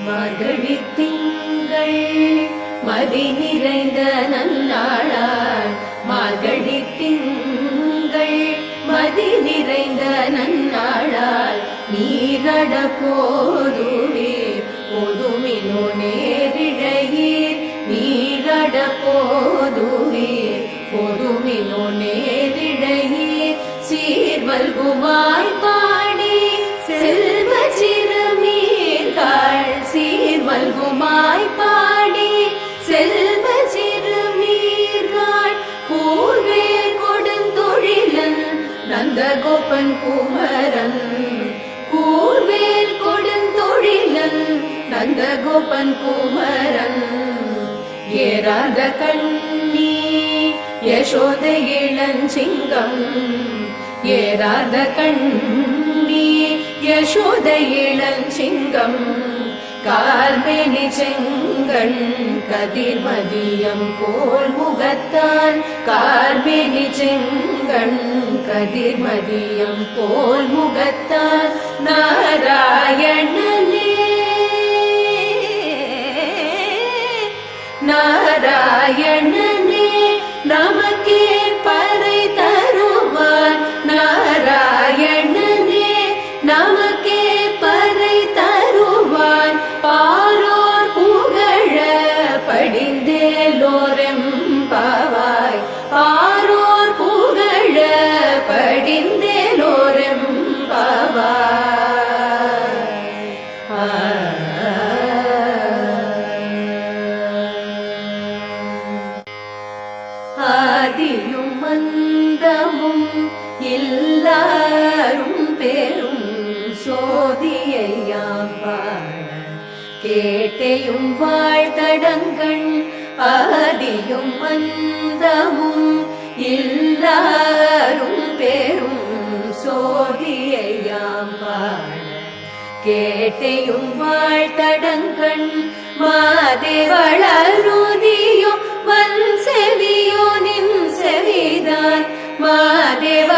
மார்கழி திங்கள் மதி நிறைந்த நன்னாளாள் மார்கழி திங்கள் மதி நிறைந்த நன்னாளாள் நீரட போதுவீர் பொதுமினோ நேரிழையீர் நீரட போதுவீர் பொதுமினோ நேரிழையீர் சீர்வல்குமாய் பாடி செல்வ சிறுமீர்கள் சீர்வல்குமாய் பாடி செல்வ சிறுமீர்கள் கூர்வேல் கொடுந்தொழிலன் நந்தகோபன் குமரன் கூர்வேல் கொடுந்தொழிலன் நந்தகோபன் குமரன் ஏறாத கண்ணி யசோத இளஞ்சிங்கம் ஏறாத கண்ணி யசோத இளஞ்சிங்கம் கார்மேனி செங்கண் கதிர்மதியம் போல் முகத்தான் கார்மேனி செங்கண் கதிர்மதியம் போல் முகத்தான் நாராயணனே நாராயணனே நமக்கே பறை தருவார் நாராயணனே நமக்கே பறை தருவான் பாரோர் புகழ படிந்தேலோரெம்பாவாய் பாரோர் புகழ படிந்தேலோரெம்பாவாய் ஆதியும் மந்தமும் எல்லாரும் பெரும் சோதியையாம் பாட கேட்டையும் வாழ்த்தடங்கண் ஆதியும் மந்தமும் எல்லாரும் பெரும் சோதியையாம் பாட கேட்டையும் வாழ்த்தடங்கண் மாதேவளருதியோ வன் செவியோ நின் செவிதான் மாதேவளருதியோ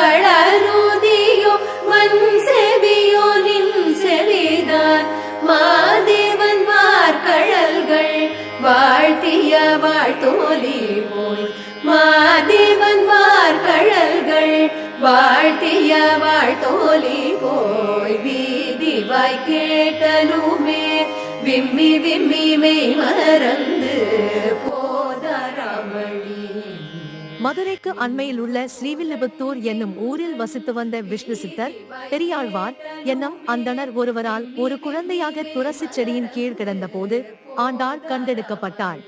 வன் செவியோ நின் செவிதான் மாதேவன் வார்கழல்கள் வாழ்த்திய வாழ்த்தோலி போய் மாதேவன் வார்கழல்கள் வாழ்த்திய வாழ்த்தோலி போய் வீதிவாய் கேட்டலுமே விம்மி விம்மி மெய் மறந்து போதரமணி. மதுரைக்கு அண்மையில் உள்ள ஸ்ரீவில்லிபுத்தூர் என்னும் ஊரில் வசித்து வந்த விஷ்ணு சித்தர் பெரியாழ்வார் என்னும் அந்தணர் ஒருவரால் ஒரு குழந்தையாக துளசி செடியின் கீழ் கிடந்த போது ஆண்டாள் கண்டெடுக்கப்பட்டாள்.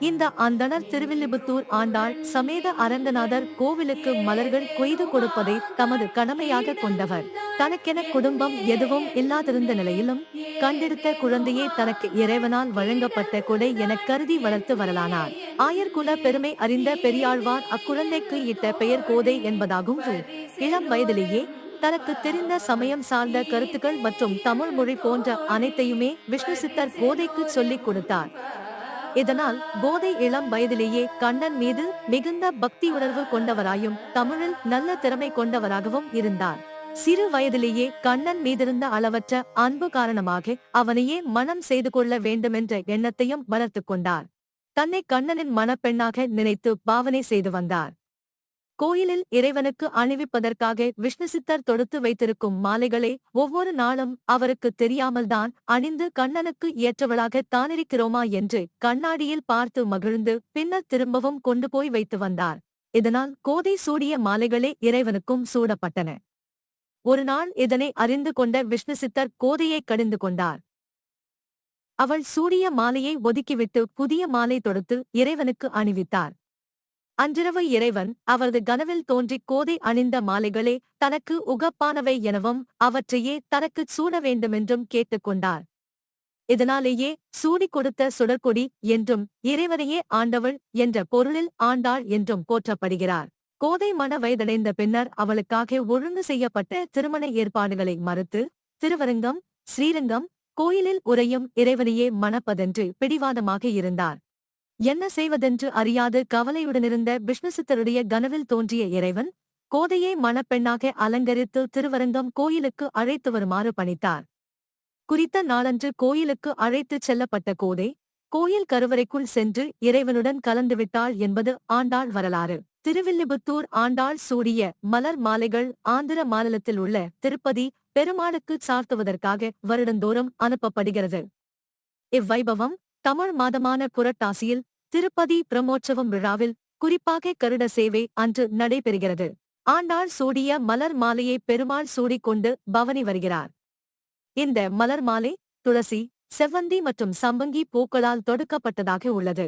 இந்த அந்தணர் திருவில்லிபுத்தூர் ஆண்டாள் சமேத அரங்கநாதர் கோவிலுக்கு மலர்கள் கொய்து கொடுப்பதை தமது கடமையாக கொண்டவர். தனக்கென குடும்பம் எதுவும் இல்லாதிருந்த நிலையிலும் கண்டெடுத்த குழந்தையே தனக்கு இறைவனால் வழங்கப்பட்ட கொடை என கருதி வளர்த்து வரலானார். ஆயர்குல பெருமை அறிந்த பெரியாழ்வார் அக்குழந்தைக்கு இட்ட பெயர் கோதை என்பதாகும். இளம் வயதிலேயே தனக்கு தெரிந்த சமயம் சார்ந்த கருத்துக்கள் மற்றும் தமிழ் மொழி போன்ற அனைத்தையுமே விஷ்ணு சித்தர் கோதைக்கு சொல்லிக் கொடுத்தார். இதனால் கோதை இளம் வயதிலேயே கண்ணன் மீது மிகுந்த பக்தி உணர்வு கொண்டவராயும் தமிழில் நல்ல திறமை கொண்டவராகவும் இருந்தார். சிறு வயதிலேயே கண்ணன் மீதிருந்த அளவற்ற அன்பு காரணமாக அவனையே மனம் செய்து கொள்ள வேண்டுமென்ற எண்ணத்தையும் வளர்த்து கொண்டார். தன்னை கண்ணனின் மணப்பெண்ணாக நினைத்து பாவனை செய்து வந்தார். கோயிலில் இறைவனுக்கு அணிவிப்பதற்காக விஷ்ணு சித்தர் தொடுத்து வைத்திருக்கும் மாலைகளை ஒவ்வொரு நாளும் அவருக்கு தெரியாமல்தான் அணிந்து கண்ணனுக்கு ஏற்றவளாக தானிருக்கிறோமா என்று கண்ணாடியில் பார்த்து மகிழ்ந்து பின்னர் திரும்பவும் கொண்டு போய் வைத்து வந்தார். இதனால் கோதை சூடிய மாலைகளே இறைவனுக்கும் சூடப்பட்டன. ஒரு நாள் இதனை அறிந்து கொண்ட விஷ்ணு சித்தர் கோதையை கடிந்து கொண்டார். அவள் சூடிய மாலையை ஒதுக்கிவிட்டு புதிய மாலை தொடுத்து இறைவனுக்கு அணிவித்தார். அன்றிரவு இறைவன் அவரது கனவில் தோன்றி கோதை அணிந்த மாலைகளே தனக்கு உகப்பானவை எனவும் அவற்றையே தனக்கு சூட வேண்டுமென்றும் கேட்டுக்கொண்டார். இதனாலேயே சூடிக் கொடுத்த சுடற்கொடி என்றும் இறைவனையே ஆண்டவள் என்ற பொருளில் ஆண்டாள் என்றும் போற்றப்படுகிறார். கோதை மண வயதடைந்த பின்னர் அவளுக்காக ஒழுங்கு செய்யப்பட்ட திருமண ஏற்பாடுகளை மறுத்து திருவரங்கம் ஸ்ரீரங்கம் கோயிலில் உறையும் இறைவனையே மணப்பதென்று பிடிவாதமாக இருந்தார். என்ன செய்வதென்று அறியாது கவலையுடனிருந்த விஷ்ணு சித்தருடைய கனவில் தோன்றிய இறைவன் கோதையை மணப்பெண்ணாக அலங்கரித்து திருவரங்கம் கோயிலுக்கு அழைத்து வருமாறு பணித்தார். குறித்த நாளன்று கோயிலுக்கு அழைத்துச் செல்லப்பட்ட கோதை கோயில் கருவறைக்குள் சென்று இறைவனுடன் கலந்துவிட்டாள் என்பது ஆண்டாள் வரலாறு. திருவில்லிபுத்தூர் ஆண்டாள் சூடிய மலர் மாலைகள் ஆந்திர மாநிலத்தில் உள்ள திருப்பதி பெருமாளுக்கு சார்த்துவதற்காக வருடந்தோறும் அனுப்பப்படுகிறது. இவ்வைபவம் தமிழ் மாதமான புரட்டாசியில் திருப்பதி பிரமோற்சவம் விழாவில் குறிப்பாக கருட சேவை அன்று நடைபெறுகிறது. ஆண்டாள் சூடிய மலர் மாலையை பெருமாள் சூடிக்கொண்டு பவனி வருகிறார். இந்த மலர் மாலை துளசி, செவ்வந்தி மற்றும் சம்பங்கி பூக்களால் தொடுக்கப்பட்டதாக உள்ளது.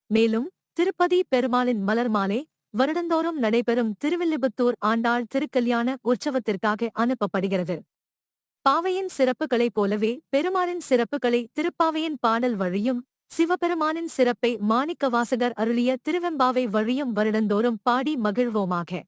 மேலும் திருப்பதி பெருமாளின் மலர் மாலை வருடந்தோறும் நடைபெறும் திருவில்லிபுத்தூர் ஆண்டாள் திருக்கல்யாண உற்சவத்திற்காக அனுப்பப்படுகிறது. பாவையின் சிறப்புகளைப் போலவே பெருமாளின் சிறப்புகளை திருப்பாவையின் பாடல் வழியும் சிவபெருமானின் சிறப்பை மாணிக்கவாசகர் அருளிய திருவெம்பாவை வழியும் வருடந்தோறும் பாடி மகிழ்வோமாக.